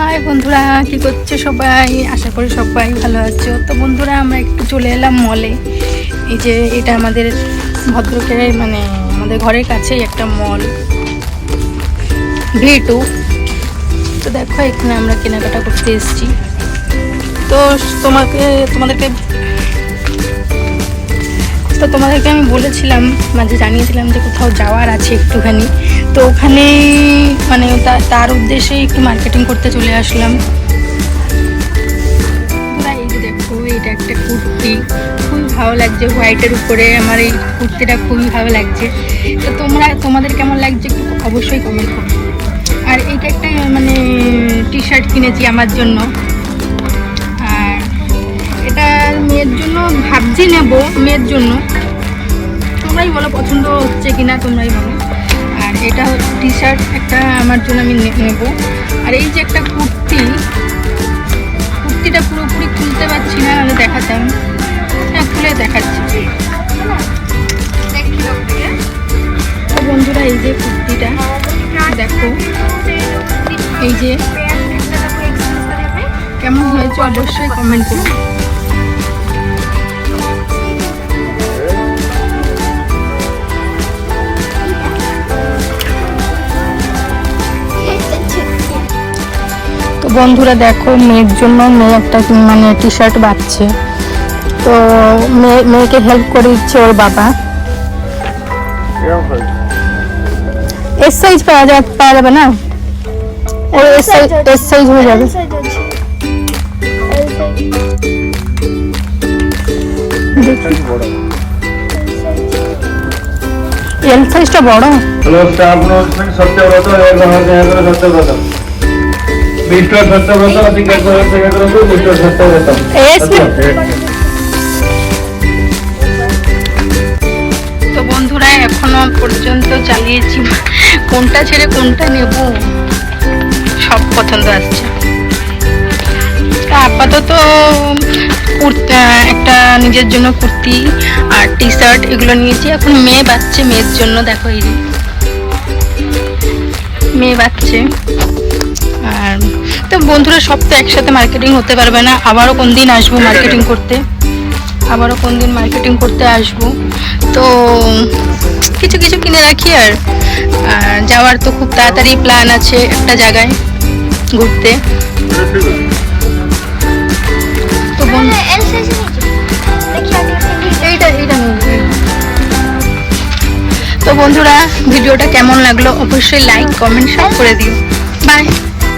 High বন্ধুরা, কি করছো সবাই? আশা করি সবাই ভালো আছো। তো বন্ধুরা, আমরা একটু চলে এলাম মলে। এই যে এটা আমাদের ভদ্রকের মানে আমাদের ঘরের কাছেই একটা মল, V2। তো দেখো, এখানে আমরা কেনাকাটা করতে এসেছি। তো তোমাদেরকে আমি বলেছিলাম, মানে জানিয়েছিলাম যে কোথাও যাওয়ার আছে একটুখানি। তো ওখানে মানে তার উদ্দেশ্যে একটু মার্কেটিং করতে চলে আসলাম। এই যে দেখো, এটা একটা কুর্তি, খুবই ভালো লাগছে হোয়াইটের উপরে। আমার এই কুর্তিটা খুবই ভালো লাগছে। তো তোমাদের কেমন লাগছে একটু অবশ্যই কমেন্ট করো। আর এইটা একটা মানে টি শার্ট কিনেছি আমার জন্য। আর এটা মেয়ের জন্য ভাবছি নেবো, মেয়ের জন্য। তোমরাই বলো পছন্দ হচ্ছে কিনা, তোমরাই বলো। আর এটা টি শার্ট একটা আমার জন্য আমি নেব। আর এই যে একটা কুর্তিটা পুরোপুরি খুলতে পারছি না, আমি দেখাতাম। হ্যাঁ, খুলে দেখাচ্ছি। তো বন্ধুরা, এই যে কুর্তিটা দেখো, এই যে কেমন হয়েছে অবশ্যই কমেন্ট করুন। তো বন্ধুরা দেখো, মেয়ের জন্য মেয়ে একটা মানে টি শার্ট বাঁচছে। তো মেয়েকে হেল্প করে দিচ্ছে ওর বাবা। এস সাইজ পাওয়া যাবে না? ওর এস সাইজ হয়ে যাবে। এল সাইজটা বড়। তো বন্ধুরা, এখনো পর্যন্ত চালিয়েছি, কোনটা ছেড়ে কোনটা নেব, সব পছন্দ আসছে। তা আপাতত একটা নিজের জন্য কুর্তি আর টি শার্ট এগুলো নিয়েছি। এখন মেয়ে বাচ্চে, মেয়ের জন্য দেখো এই মেয়ে বাচ্চে। আর তো বন্ধুরা, সব তো একসাথে মার্কেটিং হতে পারবে না। আবারও কোন দিন আসবো মার্কেটিং করতে, আসবো। তো কিছু কিছু কিনে রাখি। আর যাওয়ার তো খুব তাড়াতাড়ি প্ল্যান আছে একটা জায়গায় ঘুরতে। তো তো বন্ধুরা, ভিডিওটা কেমন লাগলো অবশ্যই লাইক, কমেন্ট, শেয়ার করে দিও। বাই।